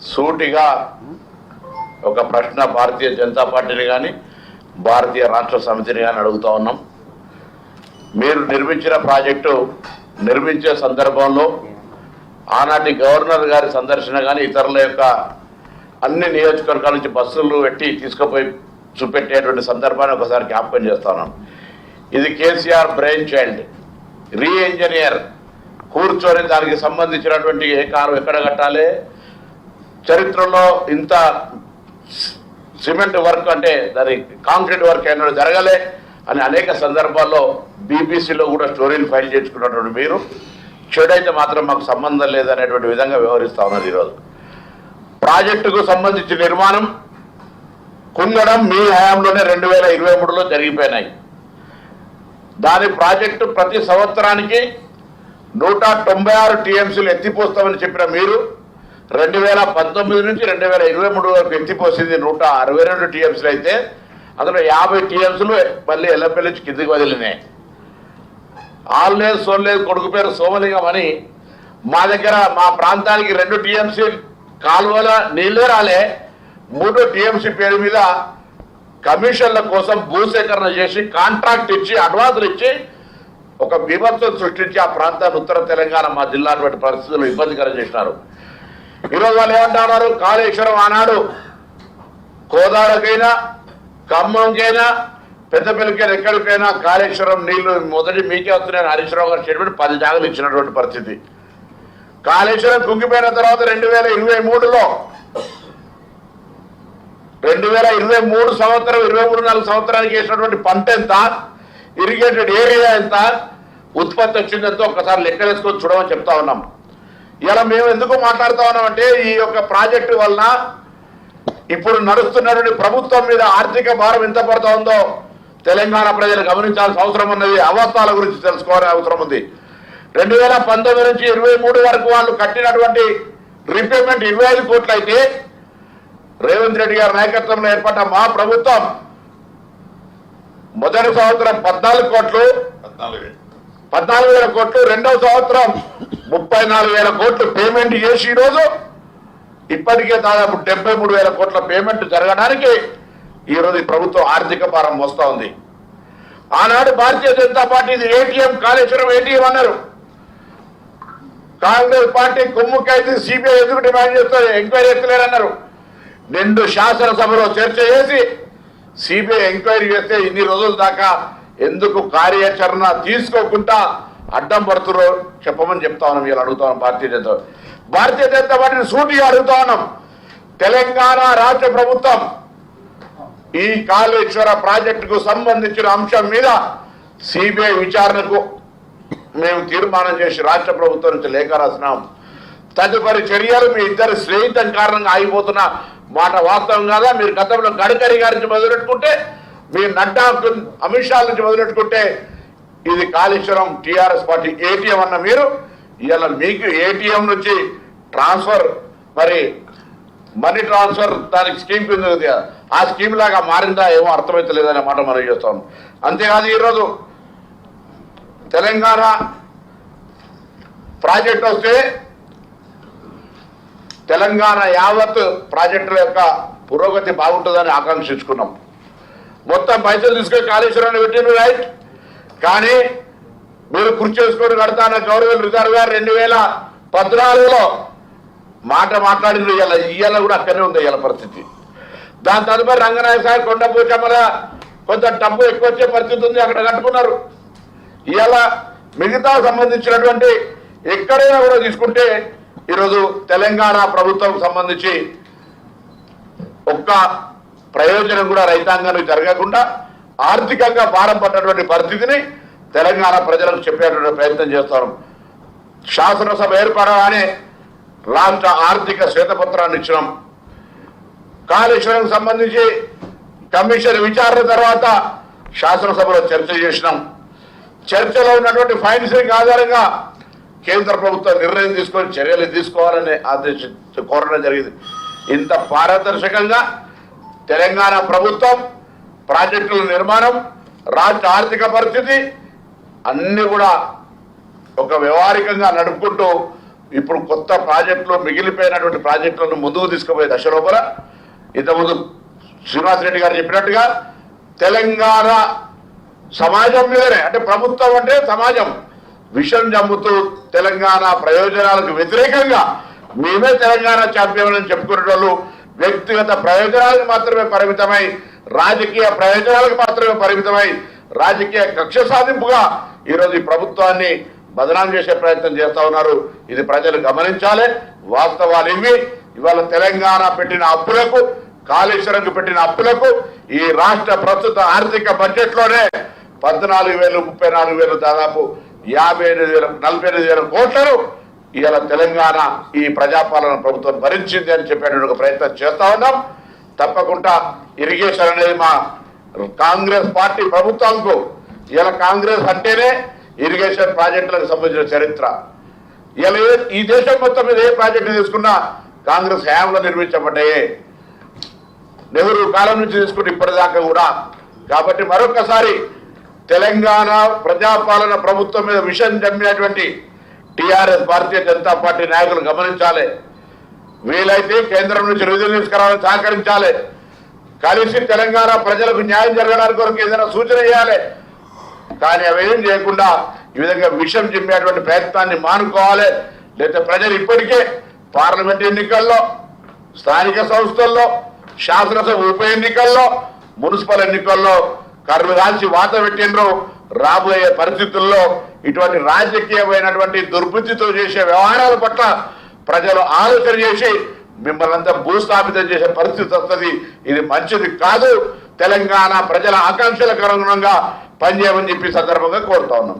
సూటిగా ఒక ప్రశ్న భారతీయ జనతా పార్టీని కానీ భారతీయ రాష్ట్ర సమితిని కానీ అడుగుతా ఉన్నాం. మీరు నిర్మించిన ప్రాజెక్టు నిర్మించే సందర్భంలో ఆనాటి గవర్నర్ గారి సందర్శన కానీ ఇతరుల యొక్క అన్ని నియోజకవర్గాల నుంచి బస్సులు పెట్టి తీసుకుపోయి చూపెట్టేటువంటి సందర్భాన్ని ఒకసారి జ్ఞాపకం చేస్తున్నాం. ఇది కేసీఆర్ బ్రెయిన్ చైల్డ్ రీ ఇంజనీర్ కూర్చొని దానికి సంబంధించినటువంటి ఏ కారు ఎక్కడ కట్టాలి, చరిత్రలో ఇంత సిమెంట్ వర్క్ అంటే దాని కాంక్రీట్ వర్క్ అయినా జరగలే అని అనేక సందర్భాల్లో బీబీసీలో కూడా స్టోరీలు ఫైల్ చేసుకున్నటువంటి మీరు చెడైతే మాత్రం మాకు సంబంధం లేదనేటువంటి విధంగా వ్యవహరిస్తూ ఉన్నారు. ఈరోజు ప్రాజెక్టుకు సంబంధించిన నిర్మాణం కుంగడం మీ హయాంలోనే 2023లో జరిగిపోయినాయి. దాని ప్రాజెక్టు ప్రతి సంవత్సరానికి 196 టీఎంసీలు ఎత్తిపోస్తామని చెప్పిన మీరు 2019 నుంచి 2023 వరకు ఎత్తిపోసింది 162 టీఎంసీలు అయితే అందులో 50 టీఎంసీలు మళ్ళీ ఎల్లపల్లి నుంచి కిందికి వదిలినాయి. ఆల్లేదు సోల్లేదు కొడుకు పేరు సోమలింగం అని మా దగ్గర మా ప్రాంతానికి 2 టీఎంసీ కాలువల నీళ్ళే రాలే, 3 టీఎంసీ పేరు మీద కమిషన్ల కోసం భూసేకరణ చేసి కాంట్రాక్ట్ ఇచ్చి అడ్వాన్సులు ఇచ్చి ఒక బీభత్సం సృష్టించి ఆ ప్రాంతాన్ని ఉత్తర తెలంగాణ మా జిల్లా పరిస్థితులు ఇబ్బందికరం చేసినారు. ఈరోజు వాళ్ళు ఏమంటున్నారు, కాళేశ్వరం ఆనాడు కోదాడకైనా ఖమ్మంకైనా పెద్దపల్లికైనా ఎక్కడికైనా కాళేశ్వరం నీళ్లు మొదటి మీకే వస్తున్నాయని హరీష్ రావు గారు చెప్పి 10 జాగాలు ఇచ్చినటువంటి పరిస్థితి. కాళేశ్వరం కుంగిపోయిన తర్వాత 2023లో 2023 సంవత్సరం 23-24 సంవత్సరానికి వేసినటువంటి పంట ఎంత, ఇరిగేటెడ్ ఏరియా ఎంత, ఉత్పత్తి వచ్చిందంతో ఒకసారి లెక్క వేసుకొని చూడమని చెప్తా ఉన్నాం. ఇలా మేము ఎందుకు మాట్లాడుతూ ఉన్నామంటే ఈ యొక్క ప్రాజెక్టు వలన ఇప్పుడు నడుస్తున్నటువంటి ప్రభుత్వం మీద ఆర్థిక భారం ఎంత పడుతూ ఉందో తెలంగాణ ప్రజలు గమనించాల్సిన అవసరం ఉన్నది. అవస్థల గురించి తెలుసుకోవాల్సిన అవసరం ఉంది. 2019 నుంచి 23 వరకు వాళ్ళు కట్టినటువంటి రీపేమెంట్ 25 కోట్లు అయితే రేవంత్ రెడ్డి గారి నాయకత్వంలో ఏర్పడ్డ మా ప్రభుత్వం మొదటి సంవత్సరం 14 కోట్లు 14,000 కోట్లు, రెండవ సంవత్సరం 34,000 కోట్లు పేమెంట్ చేసి ఈరోజు ఇప్పటికే దాదాపు 73,000 కోట్ల పేమెంట్ జరగడానికి ఈరోజు ఈ ప్రభుత్వం ఆర్థిక భారం మోస్తా ఉంది. ఆనాడు Bharatiya Janata party ATM Kaleshwaram ATM అన్నారు. కాంగ్రెస్ పార్టీ కుమ్ముకైతే సిబిఐ ఎందుకు డిమాండ్ చేస్తారు, ఎంక్వైరీ ఎత్తలేరన్నారు. నిండు శాసనసభలో చర్చ చేసి సిబిఐ ఎంక్వైరీ చేస్తే ఇన్ని రోజుల దాకా ఎందుకు కార్యాచరణ తీసుకోకుండా అడ్డం పడుతురో చెప్పమని చెప్తా ఉన్నాం. ఇలా అడుగుతా ఉన్నాం భారతీయ జనతా పార్టీని సూటిగా అడుగుతా ఉన్నాం. తెలంగాణ రాష్ట్ర ప్రభుత్వం ఈ కాళేశ్వర ప్రాజెక్టుకు సంబంధించిన అంశం మీద సిబిఐ విచారణకు మేము తీర్మానం చేసి రాష్ట్ర ప్రభుత్వం నుంచి లేఖ రాసినాం. తదుపరి చర్యలు మీ ఇద్దరు స్నేహితం కారణంగా ఆగిపోతున్న మాట వాస్తవం కాదా? మీరు గతంలో గడ్కరీ గారి నుంచి మొదలెట్టుకుంటే, మీరు నడ్డా అమిత్ షా నుంచి మొదలెట్టుకుంటే ఇది కాళేశ్వరం టీఆర్ఎస్ పార్టీ ఏటీఎం అన్న మీరు ఇవాళ మీకు ఏటీఎం నుంచి ట్రాన్స్ఫర్ మరి మనీ ట్రాన్స్ఫర్ దానికి స్కీమ్ కింద ఆ స్కీమ్ లాగా మారిందా ఏమో అర్థమవుతలేదనే మాట మనం చేస్తాం. అంతేకాదు ఈరోజు తెలంగాణ ప్రాజెక్ట్ వస్తే తెలంగాణ యావత్ ప్రాజెక్టుల యొక్క పురోగతి బాగుంటుందని ఆకాంక్షించుకున్నాం. మొత్తం పైసలు తీసుకొని కాళేశ్వరాన్ని పెట్టిండ్రు రైట్, కానీ మీరు కుర్చీ చేసుకొని కడతాన గౌరవ రిజర్వ్ గారు 2014లో మాట మాట్లాడింది. ఇవాళ కూడా అక్కడనే ఉంది ఇవాళ పరిస్థితి. దాని తదుపరి రంగనాయక సార్ కొండపోచమ్మల కొంత డబ్బు ఎక్కువ వచ్చే పరిస్థితి ఉంది, అక్కడ కట్టుకున్నారు. ఇవాళ మిగతా సంబంధించినటువంటి ఎక్కడైనా కూడా తీసుకుంటే ఈరోజు తెలంగాణ ప్రభుత్వం సంబంధించి ఒక్క ప్రయోజనం కూడా రైతాంగానికి జరగకుండా ఆర్థికంగా భారం పడ్డటువంటి పరిస్థితిని తెలంగాణ ప్రజలకు చెప్పేటువంటి ప్రయత్నం చేస్తారు. శాసనసభ ఏర్పడగానే రాష్ట్ర ఆర్థిక శ్వేతపత్రాన్ని ఇచ్చినాం. కాళేశ్వరం సంబంధించి కమిషన్ విచారణ తర్వాత శాసనసభలో చర్చ చేసినాం. చర్చలో ఉన్నటువంటి ఫైండింగ్స్ ఆధారంగా కేంద్ర ప్రభుత్వం నిర్ణయం తీసుకొని చర్యలు తీసుకోవాలని కోరడం జరిగింది. ఇంత పారదర్శకంగా తెలంగాణ ప్రభుత్వం ప్రాజెక్టుల నిర్మాణం, రాష్ట్ర ఆర్థిక పరిస్థితి అన్ని కూడా ఒక వ్యవహారికంగా నడుపుకుంటూ ఇప్పుడు కొత్త ప్రాజెక్టులు మిగిలిపోయినటువంటి ప్రాజెక్టులను ముందుకు తీసుకుపోయే దశ లోపల ఇంతకుముందు శ్రీనివాస్ రెడ్డి గారు చెప్పినట్టుగా తెలంగాణ సమాజం మీదనే, అంటే ప్రభుత్వం అంటే సమాజం విషం జమ్ముతూ తెలంగాణ ప్రయోజనాలకు వ్యతిరేకంగా మేమే తెలంగాణ ఛాంపియన్ అని చెప్పుకునే వాళ్ళు వ్యక్తిగత ప్రయోజనాలకు మాత్రమే పరిమితమై, రాజకీయ ప్రయోజనాలకు మాత్రమే పరిమితమై, రాజకీయ కక్ష సాధింపుగా ఈరోజు ఈ ప్రభుత్వాన్ని బదనాం చేసే ప్రయత్నం చేస్తా ఉన్నారు. ఇది ప్రజలు గమనించాలి. వాస్తవాలు ఇవి. ఇవాళ తెలంగాణ పెట్టిన అప్పులకు, కాళేశ్వరంకు పెట్టిన అప్పులకు ఈ రాష్ట్ర ప్రస్తుత ఆర్థిక బడ్జెట్లోనే 14,000, 34,000 దాదాపు 48,000 కోట్లను ఇవాళ తెలంగాణ ఈ ప్రజాపాలన ప్రభుత్వం భరించింది అని చెప్పేటువంటి ఒక ప్రయత్నం చేస్తా ఉన్నాం. తప్పకుండా ఇరిగేషన్ అనేది మా కాంగ్రెస్ పార్టీ ప్రభుత్వంకు, ఇలా కాంగ్రెస్ అంటేనే ఇరిగేషన్ ప్రాజెక్టులకు సంబంధించిన చరిత్ర. ఇలా ఈ దేశం మొత్తం మీద ఏ ప్రాజెక్టు తీసుకున్నా కాంగ్రెస్ హయాంలో నిర్మించబడ్డాయే, నెహ్రూ కాలం నుంచి తీసుకుంటే ఇప్పటిదాకా కూడా. కాబట్టి మరొకసారి తెలంగాణ ప్రజాపాలన ప్రభుత్వం మీద విషయం జమ్మేటువంటి టీఆర్ఎస్ భారతీయ జనతా పార్టీ నాయకులు గమనించాలి. వీలైతే కేంద్రం నుంచి నిధులు తీసుకురావాలని సహకరించాలి. కలిసి తెలంగాణ ప్రజలకు న్యాయం జరగడానికి కొరకు ఏదైనా సూచన చేయాలి. కానీ అవేం చేయకుండా ఈ విధంగా విషం చిమ్మేటువంటి ప్రయత్నాన్ని మానుకోవాలి. లేకపోతే ప్రజలు ఇప్పటికే పార్లమెంట్ ఎన్నికల్లో, స్థానిక సంస్థల్లో, శాసనసభ ఉప ఎన్నికల్లో, మున్సిపల్ ఎన్నికల్లో కర్రు కాల్చి వాత పెట్టిండ్రు. రాబోయే పరిస్థితుల్లో ఇటువంటి రాజకీయమైనటువంటి దుర్బుద్ధితో చేసే వ్యవహారాల పట్ల ప్రజలు ఆలోచన చేసి మిమ్మల్ని అంతా భూస్థాపితం చేసే పరిస్థితి వస్తుంది. ఇది మంచిది కాదు. తెలంగాణ ప్రజల ఆకాంక్షలకు అనుగుణంగా పనిచేయమని చెప్పి సందర్భంగా కోరుతా ఉన్నాం.